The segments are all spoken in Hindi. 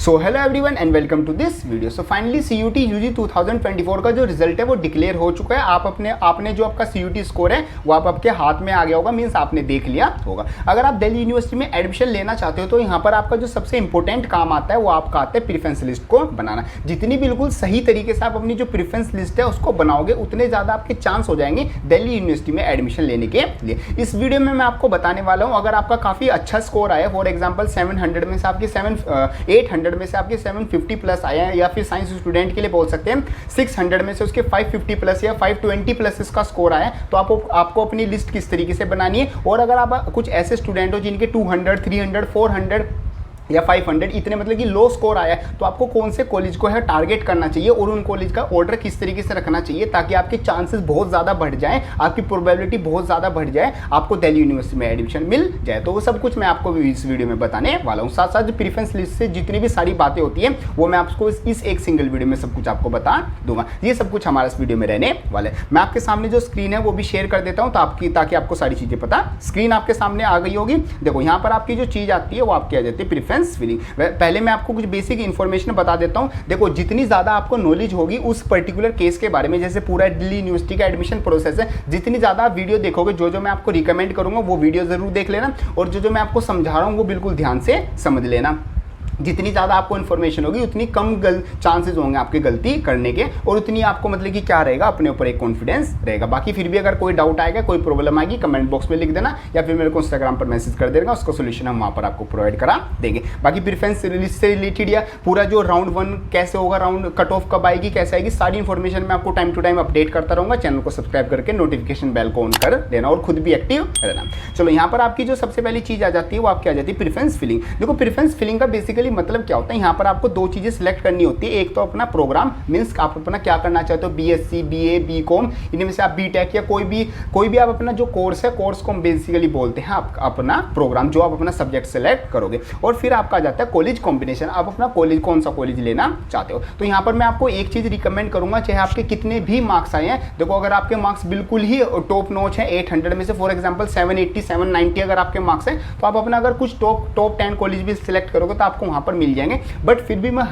So hello everyone and welcome to this video. So finally CUET UG 2024 का जो रिजल्ट है वो डिक्लेयर हो चुका है। आपने जो आपका सीयूटी स्कोर है वो आपके हाथ में आ गया होगा, मीन्स आपने देख लिया होगा। अगर आप दिल्ली यूनिवर्सिटी में एडमिशन लेना चाहते हो तो यहाँ पर आपका जो सबसे इंपॉर्टेंट काम आता है वो आपका आता है प्रेफरेंस लिस्ट को बनाना। जितनी बिल्कुल सही तरीके से आप अपनी जो प्रेफरेंस लिस्ट है उसको बनाओगे उतने ज़्यादा आपके चांस हो जाएंगे दिल्ली यूनिवर्सिटी में एडमिशन लेने के लिए। इस वीडियो में मैं आपको बताने वाला हूँ, अगर आपका काफ़ी अच्छा स्कोर आया, फॉर एग्जाम्पल 700 में से आपके 800 में से आपके 750 प्लस आए हैं, या फिर साइंस स्टूडेंट के लिए बोल सकते हैं 600 में से उसके 550 प्लस या 520 प्लस इसका स्कोर आया, तो आपको अपनी लिस्ट किस तरीके से बनानी है। और अगर आप कुछ ऐसे स्टूडेंट हो जिनके 200, 300, 400 या 500 इतने मतलब कि लो स्कोर आया है, तो आपको कौन से कॉलेज को है टारगेट करना चाहिए और उन कॉलेज का ऑर्डर किस तरीके से रखना चाहिए ताकि आपके चांसेस बहुत ज़्यादा बढ़ जाएं, आपकी प्रोबेबिलिटी बहुत ज़्यादा बढ़ जाए, आपको दिल्ली यूनिवर्सिटी में एडमिशन मिल जाए। तो वो सब कुछ मैं आपको इस वीडियो में बताने वाला हूँ। साथ साथ प्रेफरेंस लिस्ट से जितनी भी सारी बातें होती हैं वो मैं आपको इस एक सिंगल वीडियो में सब कुछ आपको बता दूंगा। ये सब कुछ हमारा इस वीडियो में रहने वाला है। मैं आपके सामने जो स्क्रीन है वो भी शेयर कर देता हूँ ताकि आपको सारी चीज़ें पता। स्क्रीन आपके सामने आ गई होगी। देखो यहाँ पर आपकी जो चीज़ आती है वो आपकी आ जाती है प्रेफरेंस फिलिंग। पहले मैं आपको कुछ बेसिक इन्फॉर्मेशन बता देता हूं। देखो, जितनी ज़्यादा आपको नॉलेज होगी उस पर्टिकुलर केस के बारे में, जैसे पूरा दिल्ली यूनिवर्सिटी का एडमिशन प्रोसेस है, जितनी ज़्यादा आप वीडियो देखोगे, जो मैं आपको रिकमेंड करूंगा वो वीडियो ज़रूर देख लेना, और जो मैं आपको समझा रहा हूँ वो बिल्कुल ध्यान से समझ लेना। जितनी ज़्यादा आपको इन्फॉर्मेशन होगी उतनी कम चांसेस होंगे आपके गलती करने के, और उतनी आपको मतलब कि क्या रहेगा, अपने ऊपर एक कॉन्फिडेंस रहेगा। बाकी फिर भी अगर कोई डाउट आएगा, कोई प्रॉब्लम आएगी, कमेंट बॉक्स में लिख देना या फिर मेरे को इंस्टाग्राम पर मैसेज कर देगा, उसका सोल्यूशन हम वहाँ पर आपको प्रोवाइड करा देंगे। बाकी प्रेफरेंस लिस्ट से रिलेटेड या पूरा जो राउंड 1 कैसे होगा, राउंड कट ऑफ कब आएगी, कैसे आएगी, सारी इन्फॉर्मेशन मैं आपको टाइम टू टाइम अपडेट करता रहूँगा। चैनल को सब्सक्राइब करके नोटिफिकेशन बेल को ऑन कर देना और खुद भी एक्टिव रहना। चलो, यहाँ पर आपकी जो सबसे पहली चीज़ आ जाती है वो आपकी आ जाती है प्रेफरेंस फिलिंग। देखो, प्रेफरेंस फिलिंग का बेसिकली मतलब क्या होता है, यहाँ पर आपको दो चीजें सिलेक्ट करनी होती है। एक तो अपना प्रोग्राम, मींस आप अपना क्या करना चाहते हो, बीएससी, बीए, बीकॉम, इनमें से आप बीटेक या कोई भी आप अपना जो कोर्स है, कोर्स को हम बेसिकली बोलते हैं आप अपना प्रोग्राम, जो आप अपना सब्जेक्ट सेलेक्ट करोगे। और फिर आपका आ जाता है कॉलेज कॉम्बिनेशन, आप अपना कॉलेज कौन सा कॉलेज लेना चाहते हो। तो यहाँ पर मैं आपको एक चीज रिकमेंड करूंगा, चाहे आपके कितने भी मार्क्स आए हैं। देखो, अगर आपके मार्क्स बिल्कुल ही टॉप नॉच है, 800 में से फॉर एग्जाम्पल 780, 790 अगर आपके मार्क्स हैं, तो आप अपना अगर कुछ टॉप 10 कॉलेज भी सिलेक्ट करोगे तो आपको वहां पर मिल जाएंगे। बट फिर भी मैं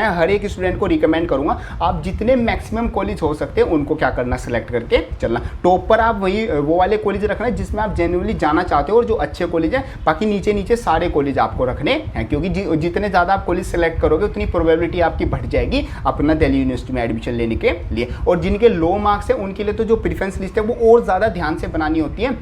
हर एक स्टूडेंट को रिकमेंड करूंगा, आप जितने मैक्सिमम कॉलेज हो सकते हैं उनको क्या करना, सिलेक्ट करके चलना। टॉप पर आप वो वाले कॉलेज रखना जिसमें आप जेन्युइनली जाना चाहते हो और जो अच्छे कॉलेज है। बाकी नीचे सारे कॉलेज आपको रखने हैं, क्योंकि जितने ज़्यादा आप कॉलेज सेलेक्ट करोगे उतनी प्रोबेबिलिटी आपकी बढ़ जाएगी अपना दिल्ली यूनिवर्सिटी में एडमिशन लेने के लिए। और जिनके लो मार्क्स है उनके लिए तो जो प्रेफरेंस लिस्ट है वो और ज़्यादा ध्यान से बनानी होती है,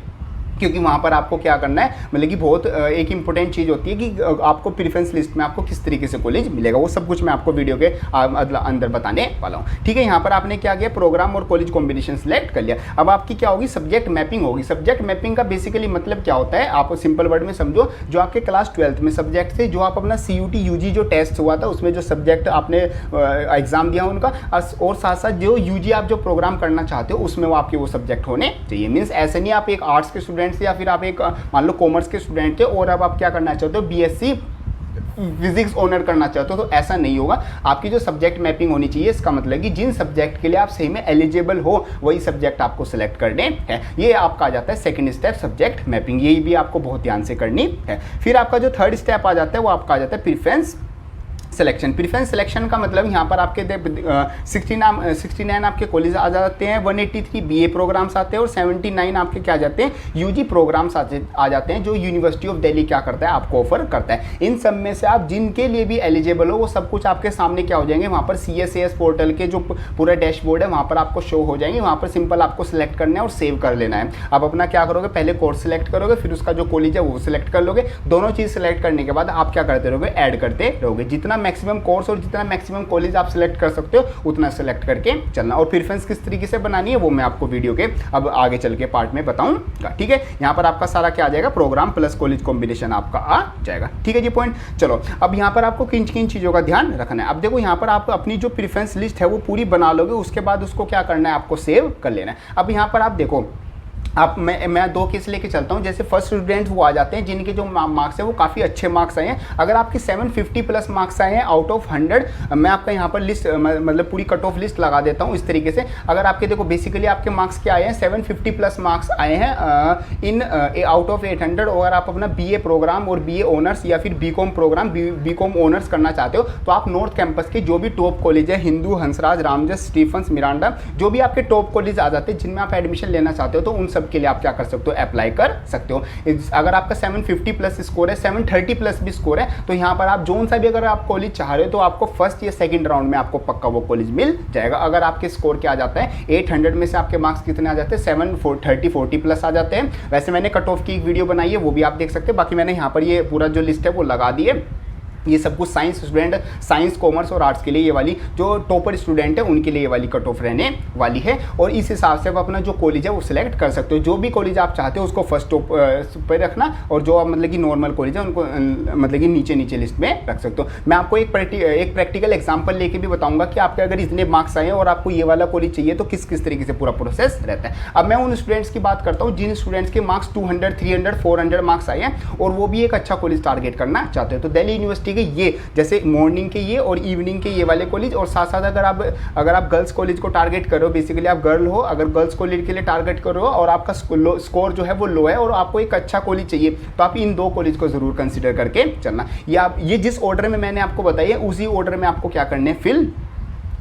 क्योंकि वहाँ पर आपको क्या करना है, मतलब कि बहुत एक इंपॉर्टेंट चीज़ होती है कि आपको प्रेफरेंस लिस्ट में आपको किस तरीके से कॉलेज मिलेगा, वो सब कुछ मैं आपको वीडियो के अंदर बताने वाला हूँ। ठीक है, यहाँ पर आपने क्या किया, प्रोग्राम और कॉलेज कॉम्बिनेशन सेलेक्ट कर लिया। अब आपकी क्या होगी, सब्जेक्ट मैपिंग होगी। सब्जेक्ट मैपिंग का बेसिकली मतलब क्या होता है, आप सिंपल वर्ड में समझो, जो आपके क्लास 12th में सब्जेक्ट थे, जो आप अपना सीयूटी यूजी जो टेस्ट हुआ था उसमें जो सब्जेक्ट आपने एग्जाम दिया उनका, और साथ साथ जो यूजी आप जो प्रोग्राम करना चाहते हो उसमें वो आपके वो सब्जेक्ट होने चाहिए। मीन्स ऐसे नहीं आप एक आर्ट्स के स्टूडेंट या फिर आप एक मान लो कॉमर्स के स्टूडेंट थे और अब आप क्या करना चाहते हो, बीएससी फिजिक्स ऑनर करना चाहते हो, तो ऐसा नहीं होगा। आपकी जो सब्जेक्ट मैपिंग होनी चाहिए, इसका मतलब कि जिन सब्जेक्ट के लिए आप सही में एलिजिबल हो वही सब्जेक्ट आपको सिलेक्ट करने हैं। ये आपका आ जाता है सेकंड स्टेप, सब्जेक्ट मैपिंग। यही भी आपको बहुत ध्यान से करनी है। फिर आपका जो थर्ड स्टेप आ जाता है वो आपका आ जाता है प्रेफरेंस सिलेक्शन। प्रेफरेंस सिलेक्शन का मतलब यहाँ पर आपके 69 आपके कॉलेज आ जाते हैं, 183 बीए प्रोग्राम्स आते हैं और 79 आपके क्या आ जाते हैं, यूजी प्रोग्राम्स आ जाते हैं, जो यूनिवर्सिटी ऑफ दिल्ली क्या करता है, आपको ऑफर करता है। इन सब में से आप जिनके लिए भी एलिजिबल हो वो सब कुछ आपके सामने क्या हो जाएंगे, वहाँ पर CSAS पोर्टल के जो पूरा डैशबोर्ड है वहाँ पर आपको शो हो जाएंगे। वहाँ पर सिंपल आपको सिलेक्ट करना है और सेव कर लेना है। आप अपना क्या करोगे, पहले कोर्स सिलेक्ट करोगे, फिर उसका जो कॉलेज है वो सिलेक्ट कर लोगे। दोनों चीज़ सिलेक्ट करने के बाद आप क्या करते रहोगे, ऐड करते रहोगे। जितना मैक्सिमम कोर्स और जितना मैक्सिमम कॉलेज आप सिलेक्ट कर सकते हो उतना सिलेक्ट करके चलना। और प्रेफरेंस किस तरीके से बनानी है वो मैं आपको वीडियो के अब आगे चल के पार्ट में बताऊंगा। ठीक है, यहाँ पर आपका सारा क्या आ जाएगा, प्रोग्राम प्लस कॉलेज कॉम्बिनेशन आपका आ जाएगा। ठीक है जी, पॉइंट। चलो, अब यहाँ पर आपको किन किन चीज़ों का ध्यान रखना है। अब देखो, यहाँ पर आप अपनी जो प्रेफरेंस लिस्ट है वो पूरी बना लोगे, उसके बाद उसको क्या करना है, आपको सेव कर लेना है। अब यहाँ पर आप देखो, आप मैं दो केस लेके चलता हूँ। जैसे फर्स्ट स्टूडेंट वो आ जाते हैं जिनके जो मार्क्स है वो काफ़ी अच्छे मार्क्स आए हैं। अगर आपके 750 प्लस मार्क्स आए हैं आउट ऑफ 100, मैं आपका यहाँ पर लिस्ट मतलब पूरी कट ऑफ लिस्ट लगा देता हूँ इस तरीके से। अगर आपके देखो बेसिकली आपके मार्क्स क्या आए हैं, 750 प्लस मार्क्स आए हैं इन आउट ऑफ 800। और आप अपना BA प्रोग्राम और BA ऑनर्स या फिर BCom प्रोग्राम BCom ऑनर्स करना चाहते हो तो आप नॉर्थ कैंपस के जो भी टॉप कॉलेज है, हिंदू, हंसराज, रामजस, स्टीफंस, मिरांडा, जो भी आपके टॉप कॉलेज आ जाते हैं जिनमें आप एडमिशन लेना चाहते हो तो उन सब के लिए आप क्या कर सकते हो, अप्लाई कर सकते हो। अगर आपका 750 प्लस स्कोर है, 730 प्लस भी स्कोर है तो यहाँ पर आप जोन सा भी अगर आप कॉलेज चाह रहे हो तो आपको फर्स्ट या सेकंड राउंड में आपको पक्का वो कॉलेज मिल जाएगा। अगर आपके स्कोर क्या आ जाता है, 800 में से आपके मार्क्स कितने आ जाते हैं, 730-40 प्लस आ जाते हैं। वैसे मैंने कट ऑफ की एक वीडियो बनाई है, वो भी आप देख सकते हैं। बाकी मैंने यहाँ पर ये पूरा जो लिस्ट है वो लगा दी है। ये सब कुछ साइंस स्टूडेंट, साइंस, कॉमर्स और आर्ट्स के लिए ये वाली जो टॉपर स्टूडेंट है उनके लिए ये वाली कट ऑफ रहने वाली है। और इस हिसाब से आप अपना जो कॉलेज है वो सिलेक्ट कर सकते हो। जो भी कॉलेज आप चाहते हो उसको फर्स्ट टॉप पर रखना, और जो आप मतलब कि नॉर्मल कॉलेज है उनको मतलब कि नीचे नीचे लिस्ट में रख सकते हो। मैं आपको एक प्रैक्टिकल एग्जाम्पल लेके भी बताऊंगा कि आपके अगर इतने मार्क्स आए और आपको ये वाला कॉलेज चाहिए तो किस किस तरीके से पूरा प्रोसेस रहता है। अब मैं उन स्टूडेंट्स की बात करता हूँ जिन स्टूडेंट्स के मार्क्स 200, 300, 400 मार्क्स आए हैं और वो भी एक अच्छा कॉलेज टारगेट करना चाहते हो। तो दिल्ली यूनिवर्सिटी के ये जैसे मॉर्निंग के ये और इवनिंग के ये वाले कॉलेज, और साथ साथ अगर आप गर्ल्स कॉलेज को टारगेट करो, बेसिकली आप गर्ल हो, अगर गर्ल्स कॉलेज के लिए टारगेट करो और आपका स्कोर जो है वो लो है और आपको एक अच्छा कॉलेज चाहिए तो आप इन दो कॉलेज को जरूर कंसीडर करके चलना। ये जिस ऑर्डर में मैंने आपको बताई है उसी ऑर्डर में आपको क्या करने, फिल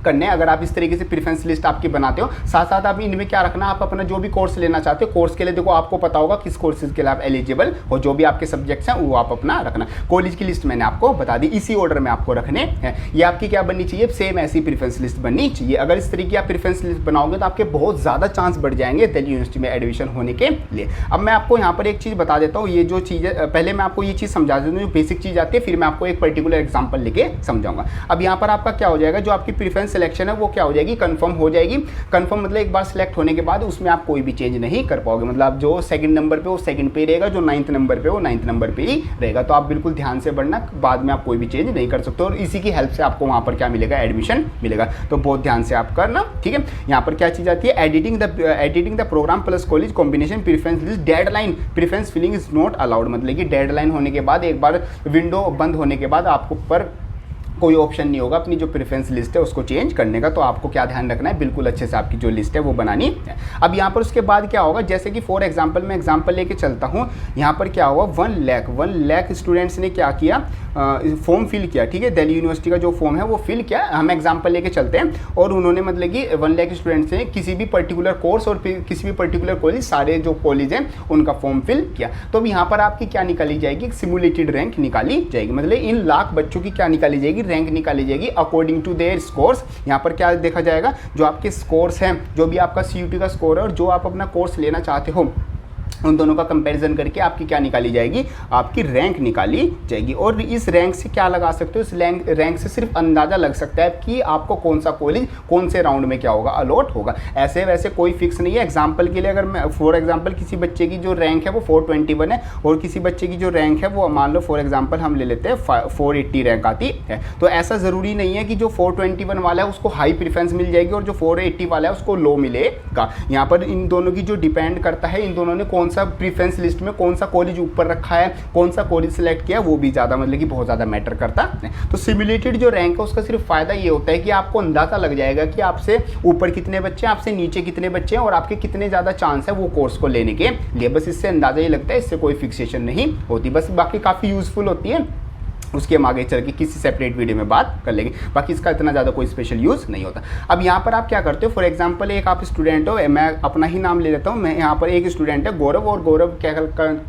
करने। अगर आप इस तरीके से प्रेफरेंस लिस्ट आपकी बनाते हो, साथ साथ आप इनमें क्या रखना, आप अपना जो भी कोर्स लेना चाहते हो, कोर्स के लिए देखो आपको पता होगा किस कोर्सेज के लिए आप एलिजिबल हो, जो भी आपके सब्जेक्ट्स हैं वो आप अपना रखना। कॉलेज की लिस्ट मैंने आपको बता दी, इसी ऑर्डर में आपको रखने हैं। ये आपकी क्या बननी चाहिए, सेम ऐसी प्रेफरेंस लिस्ट बननी चाहिए। अगर इस तरीके की आप प्रेफरेंस लिस्ट बनाओगे तो आपके बहुत ज़्यादा चांस बढ़ जाएंगे दिल्ली यूनिवर्सिटी में एडमिशन होने के लिए। अब मैं आपको यहाँ पर एक चीज़ बता देता हूँ, ये जो चीज़ है पहले मैं आपको ये चीज़ समझा देता हूँ, जो बेसिक चीज़ आती है, फिर मैं आपको एक पर्टिकुलर एग्जाम्पल लेके समझाऊंगा। अब यहाँ पर आपका क्या हो जाएगा, जो आपकी प्रेफरेंस सिलेक्शन है वो क्या हो जाएगी, कंफर्म हो जाएगी। कंफर्म मतलब एक बार सिलेक्ट होने के बाद उसमें आप कोई भी चेंज नहीं कर पाओगे। मतलब आप जो सेकंड नंबर पे वो सेकंड पे ही रहेगा, जो 9th नंबर पे वो 9th नंबर पे ही रहेगा। तो आप बिल्कुल ध्यान से बढ़ना, बाद में आप कोई भी चेंज नहीं कर सकते और इसी की हेल्प से आपको वहाँ पर क्या मिलेगा, एडमिशन मिलेगा। तो बहुत ध्यान से आप करना, ठीक है। यहाँ पर क्या चीज़ आती है, editing the program plus college combination preference list, deadline preference filling is not allowed. मतलब कि डेडलाइन होने के बाद, एक बार विंडो बंद होने के बाद आपको पर कोई ऑप्शन नहीं होगा अपनी जो प्रेफरेंस लिस्ट है उसको चेंज करने का। तो आपको क्या ध्यान रखना है, बिल्कुल अच्छे से आपकी जो लिस्ट है वो बनानी है। अब यहाँ पर उसके बाद क्या होगा, जैसे कि फॉर एग्जांपल मैं एग्जांपल लेके चलता हूँ। यहाँ पर क्या हुआ, 1 लाख स्टूडेंट्स ने क्या किया, फॉर्म फिल किया, ठीक है। दिल्ली यूनिवर्सिटी का जो फॉर्म है वो फिल किया। हम एग्जाम्पल लेके चलते हैं और उन्होंने मतलब कि 1 लाख स्टूडेंट्स ने किसी भी पर्टिकुलर कोर्स और किसी भी पर्टिकुलर कॉलेज, सारे जो कॉलेज हैं उनका फॉर्म फिल किया। तो अब यहाँ पर आपकी क्या निकाली जाएगी, सिमुलेटेड रैंक निकाली जाएगी। मतलब इन लाख बच्चों की क्या निकाली जाएगी, रैंक निकाली जाएगी अकॉर्डिंग टू देयर स्कोर्स। यहाँ पर क्या देखा जाएगा, जो आपके स्कोर्स हैं, जो भी आपका CUT का स्कोर है और जो आप अपना कोर्स लेना चाहते हो उन दोनों का कंपैरिजन करके आपकी क्या निकाली जाएगी, आपकी रैंक निकाली जाएगी। और इस रैंक से क्या लगा सकते हो, इस रैंक से सिर्फ अंदाज़ा लग सकता है कि आपको कौन सा कॉलेज कौन से राउंड में क्या होगा, अलॉट होगा। ऐसे वैसे कोई फिक्स नहीं है। एग्जाम्पल के लिए अगर मैं फॉर एग्जाम्पल किसी बच्चे की जो रैंक है वो 421 है और किसी बच्चे की जो रैंक है वो मान लो फॉर एग्जाम्पल हम ले लेते हैं 480 रैंक आती है, तो ऐसा ज़रूरी नहीं है कि जो 421 वाला है उसको हाई प्रेफरेंस मिल जाएगी और जो 480 वाला है उसको लो मिलेगा। यहाँ पर इन दोनों की जो डिपेंड करता है, इन दोनों ने कौन सा प्रेफरेंस लिस्ट में कौन सा कॉलेज ऊपर रखा है, कौन सा कॉलेज सिलेक्ट किया, वो भी ज़्यादा मतलब कि बहुत ज़्यादा मैटर करता है। तो सिमुलेटेड जो रैंक है उसका सिर्फ फ़ायदा ये होता है कि आपको अंदाज़ा लग जाएगा कि आपसे ऊपर कितने बच्चे हैं, आपसे नीचे कितने बच्चे हैं और आपके कितने ज़्यादा चांस है वो कोर्स को लेने के लिए। बस इससे अंदाज़ा ही लगता है, इससे कोई फिक्सेशन नहीं होती। बस बाकी काफ़ी यूज़फुल होती है, उसके हम आगे चल के किसी सेपरेट वीडियो में बात कर लेंगे। बाकी इसका इतना ज़्यादा कोई स्पेशल यूज़ नहीं होता। अब यहाँ पर आप क्या करते हो, फॉर एग्जांपल एक आप स्टूडेंट हो, मैं अपना ही नाम ले लेता हूँ। मैं यहाँ पर एक स्टूडेंट है गौरव, और गौरव क्या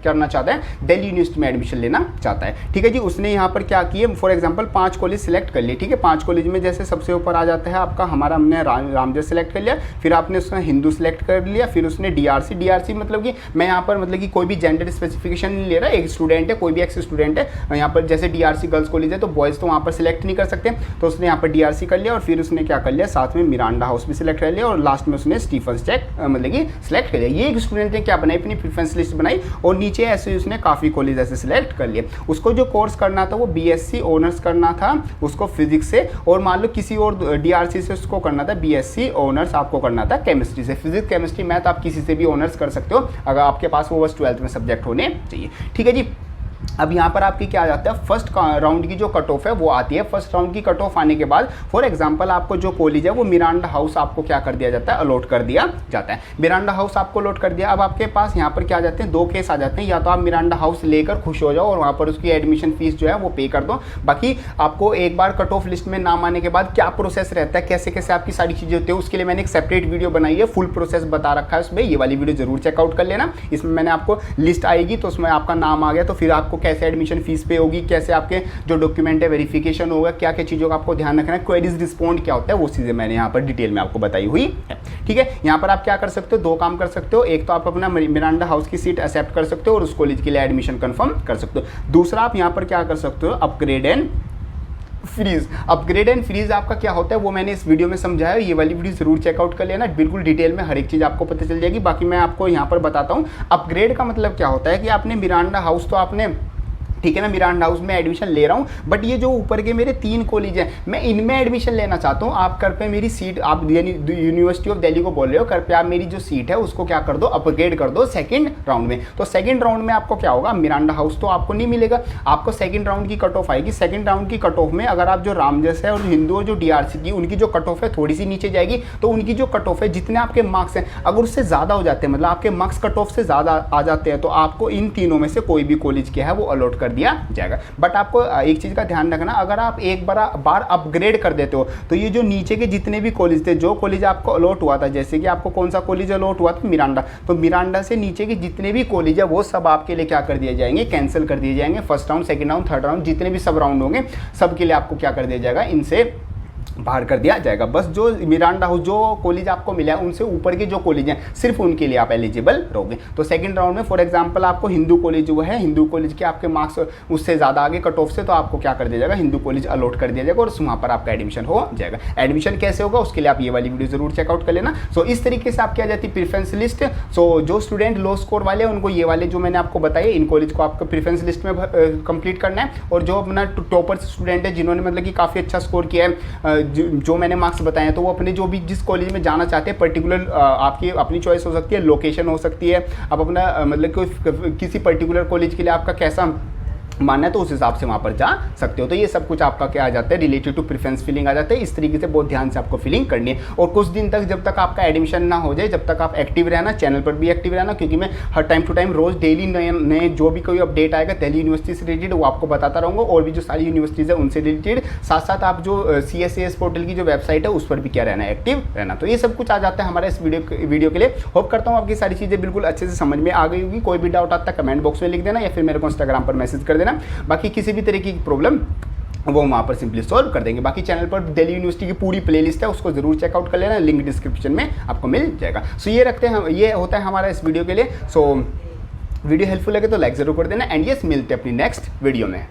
करना चाहता है, दिल्ली यूनिवर्सिटी में एडमिशन लेना चाहता है, ठीक है जी। उसने यहाँ पर क्या किए, फॉर एग्जाम्पल 5 कॉलेज सेलेक्ट कर लिए, ठीक है। 5 कॉलेज में जैसे सबसे ऊपर आ जाता है आपका हमारा, हमने रामजस सेलेक्ट कर लिया, फिर आपने उसने हिंदू सेलेक्ट कर लिया, फिर उसने DRC मतलब कि मैं यहाँ पर मतलब कि कोई भी जेंडर स्पेसिफिकेशन नहीं ले रहा, एक स्टूडेंट है, कोई भी एक्स स्टूडेंट है। यहाँ पर जैसे DRC DRC गर्ल्स कॉलेज है तो बॉयज़ तो वहाँ पर सिलेक्ट नहीं कर सकते, तो उसने यहाँ पर DRC कर लिया और फिर उसने क्या कर लिया, साथ में मिरांडा हाउस भी सिलेक्ट कर लिया और लास्ट में उसने स्टीफंस चेक मतलब कि सिलेक्ट कर लिया। ये एक स्टूडेंट ने क्या बनाई, अपनी प्रेफरेंस लिस्ट बनाई और नीचे ऐसे उसने काफ़ी कॉलेज ऐसे सिलेक्ट कर लिए। उसको जो कोर्स करना था वो BSc ऑनर्स करना था उसको फिजिक्स से, और मान लो किसी और DRC से उसको करना था BSc ऑनर्स आपको करना था केमिस्ट्री से। फिजिक्स केमिस्ट्री मैथ आप किसी से भी ऑनर्स कर सकते हो अगर आपके पास वो बस 12th में सब्जेक्ट होने चाहिए। ठीक है जी। अब यहाँ पर आपकी क्या आ जाता है, फर्स्ट राउंड की जो कट ऑफ है वो आती है। फर्स्ट राउंड की कट ऑफ आने के बाद फॉर एग्जांपल आपको जो कॉलेज है वो मिरांडा हाउस आपको क्या कर दिया जाता है, अलॉट कर दिया जाता है। मिरांडा हाउस आपको अलॉट कर दिया। अब आपके पास यहाँ पर क्या आ जाते हैं, दो केस आ जाते हैं, या तो आप मिरांडा हाउस लेकर खुश हो जाओ और वहाँ पर उसकी एडमिशन फीस जो है वो पे कर दो। बाकी आपको एक बार कट ऑफ लिस्ट में नाम आने के बाद क्या प्रोसेस रहता है, कैसे कैसे आपकी सारी चीज़ें होती है, उसके लिए मैंने एक सेपरेट वीडियो बनाई है, फुल प्रोसेस बता रखा है उसमें। ये वाली वीडियो जरूर चेकआउट कर लेना। इसमें मैंने आपको लिस्ट आएगी तो उसमें आपका नाम आ गया तो फिर आपको कैसे एडमिशन फीस पे होगी, कैसे आपके जो डॉक्यूमेंट है वेरिफिकेशन होगा, क्या क्या चीज़ों का आपको ध्यान रखना है, क्वेरीज रिस्पॉन्ड क्या होता है, वो चीज़ें मैंने यहाँ पर डिटेल में आपको बताई हुई है। ठीक है, यहाँ पर आप क्या कर सकते हो, दो काम कर सकते हो। एक तो आप अपना मिरांडा हाउस की सीट एक्सेप्ट कर सकते हो और उस कॉलेज के लिए एडमिशन कंफर्म कर सकते हो। दूसरा आप यहाँ पर क्या कर सकते हो, upgrade and freeze. Upgrade and freeze आपका क्या होता है वो मैंने इस वीडियो में समझाया, ये वाली वीडियो जरूर चेकआउट कर लेना, बिल्कुल डिटेल में हर एक चीज़ आपको पता चल जाएगी। बाकी मैं आपको यहाँ पर बताता हूँ अपग्रेड का मतलब क्या होता है कि आपने मिरांडा हाउस तो आपने, ठीक है, मैं मिरांडा हाउस में एडमिशन ले रहा हूँ, बट ये जो ऊपर के मेरे 3 कॉलेज हैं मैं इनमें एडमिशन लेना चाहता हूँ। आप कृपया मेरी सीट, आप यूनिवर्सिटी ऑफ दिल्ली को बोल रहे हो, कृपया आप मेरी जो सीट है उसको क्या कर दो, अपग्रेड कर दो सेकंड राउंड में। तो सेकंड राउंड में आपको क्या होगा, मिरांडा हाउस तो आपको नहीं मिलेगा, आपको सेकंड राउंड की कट ऑफ आएगी। सेकंड राउंड की कट ऑफ में अगर आप जो रामजस है और हिंदू और जो DRC की उनकी जो कट ऑफ है थोड़ी सी नीचे जाएगी, तो उनकी जो कट ऑफ है जितने आपके मार्क्स हैं अगर उससे ज़्यादा हो जाते हैं, मतलब आपके मार्क्स कट ऑफ से ज़्यादा आ जाते हैं, तो आपको इन तीनों में से कोई भी कॉलेज क्या है वो अलॉट कर दिया जाएगा। बट आपको एक चीज़ का ध्यान रखना, अगर आप एक बार अपग्रेड कर देते हो तो ये जो नीचे के जितने भी कॉलेज थे, जो कॉलेज आपको अलॉट हुआ था, जैसे कि आपको कौन सा कॉलेज अलॉट हुआ था, मिरांडा, तो मिरांडा से नीचे के जितने भी कॉलेज है वो सब आपके लिए क्या कर दिए जाएंगे, कैंसिल कर दिए जाएंगे। First round, second round, third round, जितने भी सब राउंड होंगे सब के लिए आपको क्या कर दिया जाएगा, इनसे बाहर कर दिया जाएगा। बस जो मिरांडा हाउस जो कॉलेज आपको मिला है उनसे ऊपर के जो कॉलेज हैं सिर्फ उनके लिए आप एलिजिबल रहोगे। तो सेकंड राउंड में फॉर एग्जांपल आपको हिंदू कॉलेज जो है, हिंदू कॉलेज के आपके मार्क्स उससे ज़्यादा आगे कट ऑफ से, तो आपको क्या कर दिया जाएगा, हिंदू कॉलेज अलॉट कर दिया जाएगा और वहाँ पर आपका एडमिशन हो जाएगा। एडमिशन कैसे होगा उसके लिए आप ये वाली वीडियो जरूर चेकआउट कर लेना। सो इस तरीके से आपकी आ जाती है प्रेफरेंस लिस्ट। सो जो स्टूडेंट लो स्कोर वाले हैं उनको ये वाले जो मैंने आपको बताए इन कॉलेज को आपको प्रेफरेंस लिस्ट में कंप्लीट करना है, और जो अपना टॉपर स्टूडेंट है जिन्होंने मतलब कि काफ़ी अच्छा स्कोर किया है, जो मैंने मार्क्स बताए हैं, तो वो अपने जो भी जिस कॉलेज में जाना चाहते हैं, पर्टिकुलर आपकी अपनी चॉइस हो सकती है, लोकेशन हो सकती है, आप अपना मतलब किसी पर्टिकुलर कॉलेज के लिए आपका कैसा मानना है तो उस हिसाब से वहाँ पर जा सकते हो। तो ये सब कुछ आपका क्या आ जाता है, रिलेटेड टू प्रेफरेंस फिलिंग आ जाता है। इस तरीके से बहुत ध्यान से आपको फिलिंग करनी है, और कुछ दिन तक जब तक आपका एडमिशन ना हो जाए जब तक आप एक्टिव रहना, चैनल पर भी एक्टिव रहना, क्योंकि मैं हर टाइम टू टाइम रोज डेली नए जो भी कोई अपडेट आएगा दिल्ली यूनिवर्सिटी से रिलेटेड वो आपको बताता रहूँगा, और भी जो सारी यूनिवर्सिटीज़ है उनसे रिलेटेड। साथ साथ आप जो CSAS पोर्टल की जो वेबसाइट है उस पर भी क्या रहना है, एक्टिव रहना। तो ये सब कुछ आ जाता है हमारे इस वीडियो के लिए। होप करता हूँ आपकी सारी चीज़ें बिल्कुल अच्छे से समझ में आ गई होगी। कोई भी डाउट आता है कमेंट बॉक्स में लिख देना, या फिर मेरे को इंस्टाग्राम पर मैसेज कर देना। बाकी किसी भी तरीके की प्रॉब्लम वो वहाँ पर सिंपली सॉल्व कर देंगे। बाकी चैनल पर दिल्ली यूनिवर्सिटी की पूरी प्लेलिस्ट है, उसको जरूर चेकआउट कर लेना, लिंक डिस्क्रिप्शन में आपको मिल जाएगा। सो ये रखते हैं, ये होता है हमारा इस वीडियो के लिए। सो वीडियो हेल्पफुल लगे तो लाइक जरूर कर देना, एंड यस मिलते हैं अपनी नेक्स्ट वीडियो में।